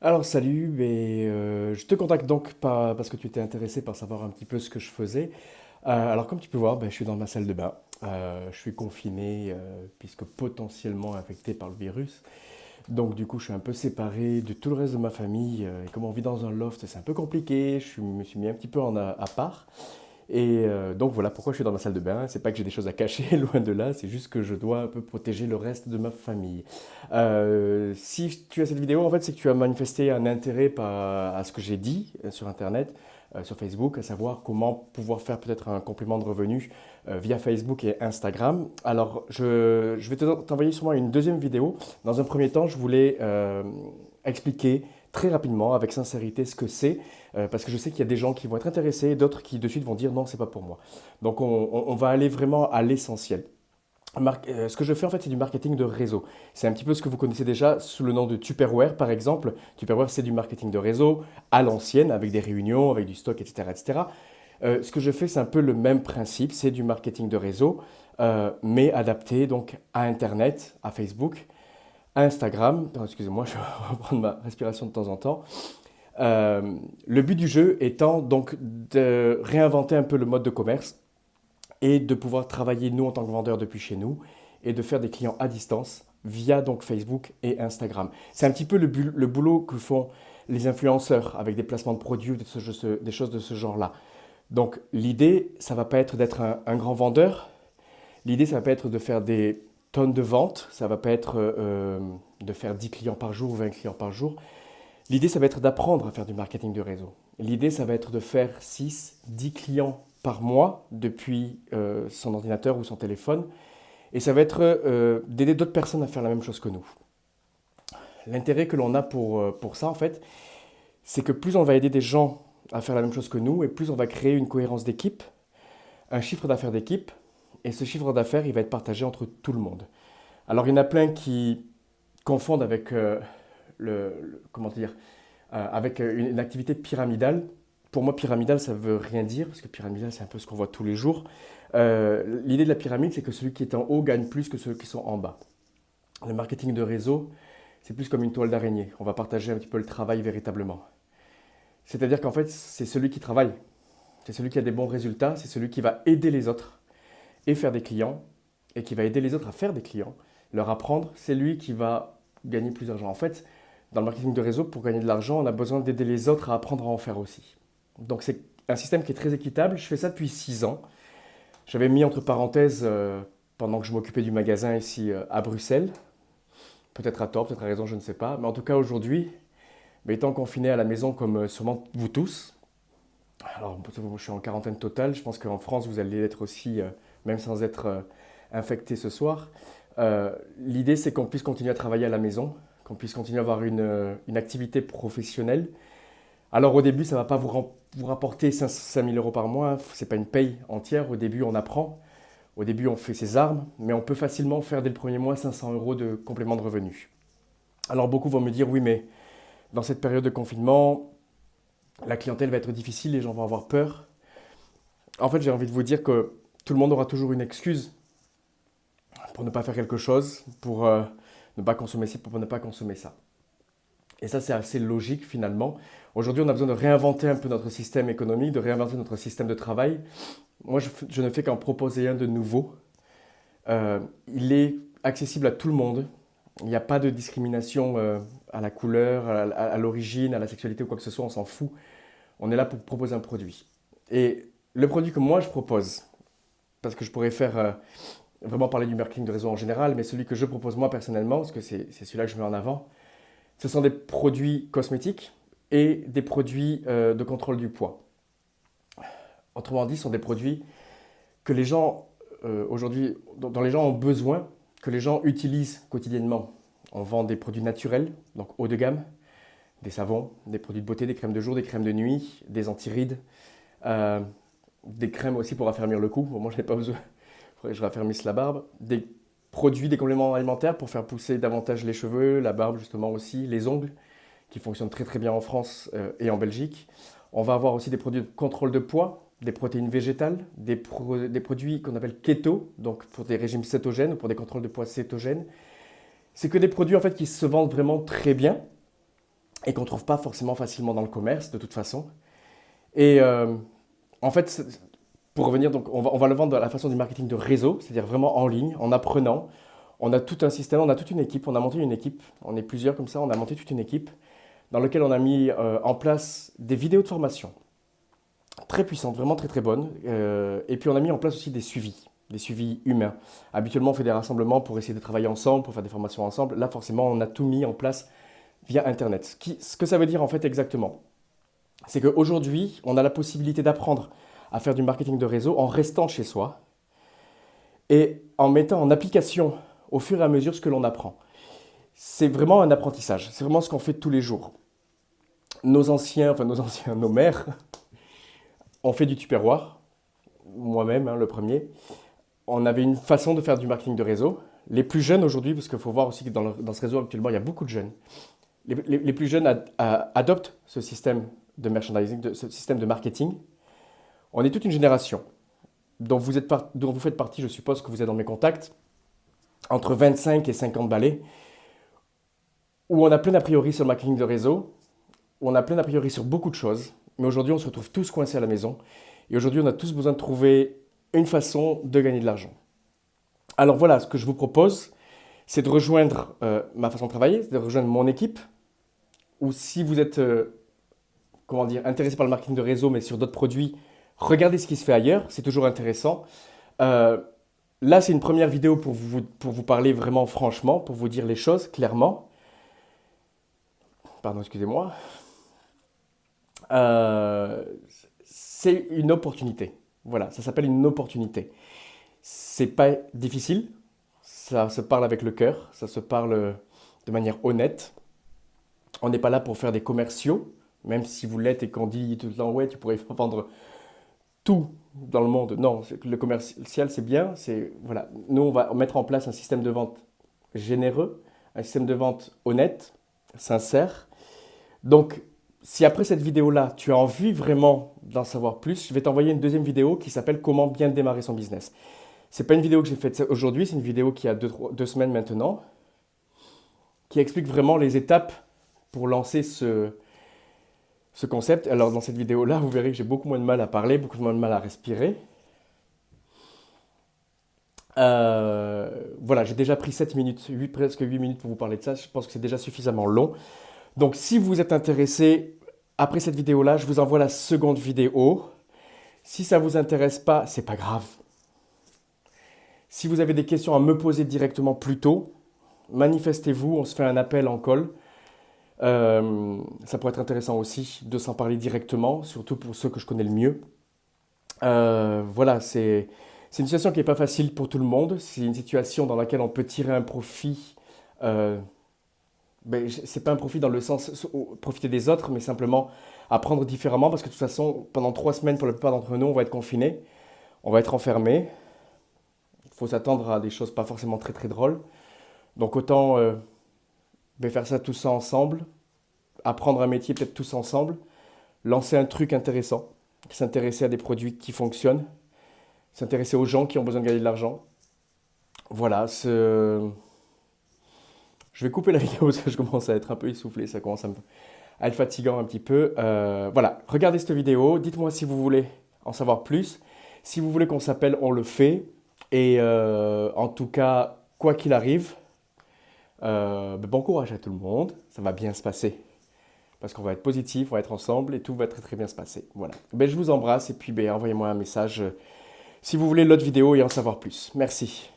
Alors salut, je te contacte donc parce que tu t'es intéressé par savoir un petit peu ce que je faisais. Alors comme tu peux voir, je suis dans ma salle de bain. Je suis confiné puisque potentiellement infecté par le virus. Donc du coup je suis un peu séparé de tout le reste de ma famille. Et comme on vit dans un loft, c'est un peu compliqué. Me suis mis un petit peu à part. Donc voilà pourquoi je suis dans ma salle de bain. C'est pas que j'ai des choses à cacher, loin de là, c'est juste que je dois un peu protéger le reste de ma famille. Si tu as cette vidéo, en fait, c'est que tu as manifesté un intérêt à ce que j'ai dit sur Internet, sur Facebook, à savoir comment pouvoir faire peut-être un complément de revenu via Facebook et Instagram. Alors, je vais t'envoyer sûrement une deuxième vidéo. Dans un premier temps, je voulais expliquer très rapidement, avec sincérité, ce que c'est, parce que je sais qu'il y a des gens qui vont être intéressés, d'autres qui de suite vont dire non, c'est pas pour moi. Donc on va aller vraiment à l'essentiel. Ce que je fais en fait, c'est du marketing de réseau. C'est un petit peu ce que vous connaissez déjà sous le nom de Tupperware, par exemple. Tupperware, c'est du marketing de réseau à l'ancienne, avec des réunions, avec du stock, etc., etc. Ce que je fais, c'est un peu le même principe. C'est du marketing de réseau, mais adapté donc à Internet, à Facebook, à Instagram. Excusez-moi, je vais reprendre ma respiration de temps en temps. Le but du jeu étant donc de réinventer un peu le mode de commerce et de pouvoir travailler nous en tant que vendeurs depuis chez nous et de faire des clients à distance via donc Facebook et Instagram. C'est un petit peu le boulot que font les influenceurs avec des placements de produits, des choses de ce genre-là. Donc l'idée, ça va pas être d'être un grand vendeur. L'idée, ça va pas être de faire des tonnes de ventes. Ça va pas être de faire 10 clients par jour ou 20 clients par jour. L'idée, ça va être d'apprendre à faire du marketing de réseau. L'idée, ça va être de faire 6, 10 clients par mois depuis son ordinateur ou son téléphone. Et ça va être d'aider d'autres personnes à faire la même chose que nous. L'intérêt que l'on a pour ça, en fait, c'est que plus on va aider des gens à faire la même chose que nous, et plus on va créer une cohérence d'équipe, un chiffre d'affaires d'équipe, et ce chiffre d'affaires, il va être partagé entre tout le monde. Alors, il y en a plein qui confondent avec comment dire, avec une activité pyramidale. Pour moi, pyramidal, ça veut rien dire, parce que pyramidal, c'est un peu ce qu'on voit tous les jours. L'idée de la pyramide, c'est que celui qui est en haut gagne plus que ceux qui sont en bas. Le marketing de réseau, c'est plus comme une toile d'araignée. On va partager un petit peu le travail véritablement. C'est-à-dire qu'en fait, c'est celui qui travaille, c'est celui qui a des bons résultats, c'est celui qui va aider les autres et faire des clients, et qui va aider les autres à faire des clients, leur apprendre, c'est lui qui va gagner plus d'argent. En fait, dans le marketing de réseau, pour gagner de l'argent, on a besoin d'aider les autres à apprendre à en faire aussi. Donc c'est un système qui est très équitable. Je fais ça depuis 6 ans. J'avais mis entre parenthèses pendant que je m'occupais du magasin ici à Bruxelles. Peut-être à tort, peut-être à raison, je ne sais pas. Mais en tout cas aujourd'hui, étant confiné à la maison comme sûrement vous tous, alors je suis en quarantaine totale, je pense qu'en France vous allez l'être aussi, même sans être infecté ce soir. L'idée c'est qu'on puisse continuer à travailler à la maison, qu'on puisse continuer à avoir une activité professionnelle. Alors au début, ça ne va pas vous rapporter 5 000 euros par mois, ce n'est pas une paye entière. Au début, on apprend, au début, on fait ses armes, mais on peut facilement faire dès le premier mois 500 euros de complément de revenu. Alors beaucoup vont me dire, oui, mais dans cette période de confinement, la clientèle va être difficile, les gens vont avoir peur. En fait, j'ai envie de vous dire que tout le monde aura toujours une excuse pour ne pas faire quelque chose, pour ne pas consommer ci, pour ne pas consommer ça. Et ça, c'est assez logique finalement. Aujourd'hui, on a besoin de réinventer un peu notre système économique, de réinventer notre système de travail. Moi, je ne fais qu'en proposer un de nouveau. Il est accessible à tout le monde. Il n'y a pas de discrimination à la couleur, à l'origine, à la sexualité ou quoi que ce soit, on s'en fout. On est là pour proposer un produit. Et le produit que moi je propose, parce que je pourrais faire vraiment parler du marketing de réseau en général, mais celui que je propose moi personnellement, parce que c'est celui-là que je mets en avant, ce sont des produits cosmétiques et des produits de contrôle du poids. Autrement dit, ce sont des produits que les gens aujourd'hui, dont les gens ont besoin, que les gens utilisent quotidiennement. On vend des produits naturels, donc haut de gamme, des savons, des produits de beauté, des crèmes de jour, des crèmes de nuit, des antirides, euh, des crèmes aussi pour raffermir le cou. Bon, moi, je n'ai pas besoin, il faudrait que je raffermisse la barbe. Des produits, des compléments alimentaires pour faire pousser davantage les cheveux, la barbe justement aussi, les ongles, qui fonctionnent très très bien en France et en Belgique. On va avoir aussi des produits de contrôle de poids, des protéines végétales, des produits qu'on appelle keto, donc pour des régimes cétogènes ou pour des contrôles de poids cétogènes. C'est que des produits en fait qui se vendent vraiment très bien et qu'on ne trouve pas forcément facilement dans le commerce de toute façon. Et en fait, pour revenir, donc, on va le vendre à la façon du marketing de réseau, c'est-à-dire vraiment en ligne, en apprenant. On a tout un système, on a toute une équipe, on a monté une équipe, on est plusieurs comme ça, on a monté toute une équipe dans laquelle on a mis en place des vidéos de formation très puissantes, vraiment très très bonnes. Et puis on a mis en place aussi des suivis humains. Habituellement, on fait des rassemblements pour essayer de travailler ensemble, pour faire des formations ensemble. Là, forcément, on a tout mis en place via Internet. Ce que ça veut dire en fait exactement, c'est qu'aujourd'hui, on a la possibilité d'apprendre à faire du marketing de réseau en restant chez soi et en mettant en application au fur et à mesure ce que l'on apprend. C'est vraiment un apprentissage, c'est vraiment ce qu'on fait tous les jours. Nos mères, ont fait du Tupperware, moi-même, hein, le premier. On avait une façon de faire du marketing de réseau. Les plus jeunes aujourd'hui, parce qu'il faut voir aussi que dans ce réseau actuellement, il y a beaucoup de jeunes. Les plus jeunes adoptent ce système de merchandising, ce système de marketing. On est toute une génération dont vous faites partie, je suppose que vous êtes dans mes contacts, entre 25 et 50 balais, où on a plein d'a priori sur le marketing de réseau, où on a plein d'a priori sur beaucoup de choses, mais aujourd'hui on se retrouve tous coincés à la maison, et aujourd'hui on a tous besoin de trouver une façon de gagner de l'argent. Alors voilà, ce que je vous propose, c'est de rejoindre ma façon de travailler, c'est de rejoindre mon équipe, ou si vous êtes intéressé par le marketing de réseau, mais sur d'autres produits, regardez ce qui se fait ailleurs, c'est toujours intéressant. Euh, Là, c'est une première vidéo pour vous parler vraiment franchement, pour vous dire les choses clairement. Pardon, excusez-moi. Euh, c'est une opportunité. Voilà, ça s'appelle une opportunité. C'est pas difficile, ça se parle avec le cœur, ça se parle de manière honnête. On n'est pas là pour faire des commerciaux, même si vous l'êtes et qu'on dit tout le temps, ouais, tu pourrais vendre tout dans le monde. Non, le commercial, c'est bien. Voilà. Nous, on va mettre en place un système de vente généreux, un système de vente honnête, sincère. Donc, si après cette vidéo-là, tu as envie vraiment d'en savoir plus, je vais t'envoyer une deuxième vidéo qui s'appelle Comment bien démarrer son business. C'est pas une vidéo que j'ai faite aujourd'hui, c'est une vidéo qui a 2 semaines maintenant, qui explique vraiment les étapes pour lancer ce concept. Alors dans cette vidéo-là, vous verrez que j'ai beaucoup moins de mal à parler, beaucoup moins de mal à respirer. Voilà, j'ai déjà pris 7 minutes, presque 8 minutes pour vous parler de ça. Je pense que c'est déjà suffisamment long. Donc si vous êtes intéressé, après cette vidéo-là, je vous envoie la seconde vidéo. Si ça ne vous intéresse pas, c'est pas grave. Si vous avez des questions à me poser directement plus tôt, manifestez-vous, on se fait un appel en call. Ça pourrait être intéressant aussi de s'en parler directement, surtout pour ceux que je connais le mieux. Voilà, c'est une situation qui n'est pas facile pour tout le monde. C'est une situation dans laquelle on peut tirer un profit. C'est pas un profit dans le sens profiter des autres, mais simplement apprendre différemment parce que de toute façon, pendant 3 semaines, pour la plupart d'entre nous, on va être confinés, on va être enfermés. Il faut s'attendre à des choses pas forcément très très drôles. Donc autant faire ça tous ensemble, apprendre un métier peut-être tous ensemble, lancer un truc intéressant, s'intéresser à des produits qui fonctionnent, s'intéresser aux gens qui ont besoin de gagner de l'argent. Voilà, je vais couper la vidéo parce que je commence à être un peu essoufflé, ça commence à être fatigant un petit peu. Voilà, regardez cette vidéo, dites-moi si vous voulez en savoir plus. Si vous voulez qu'on s'appelle, on le fait. Et en tout cas, quoi qu'il arrive, bon courage à tout le monde, ça va bien se passer. Parce qu'on va être positif, on va être ensemble et tout va très très bien se passer. Voilà. Je vous embrasse et puis envoyez-moi un message si vous voulez l'autre vidéo et en savoir plus. Merci.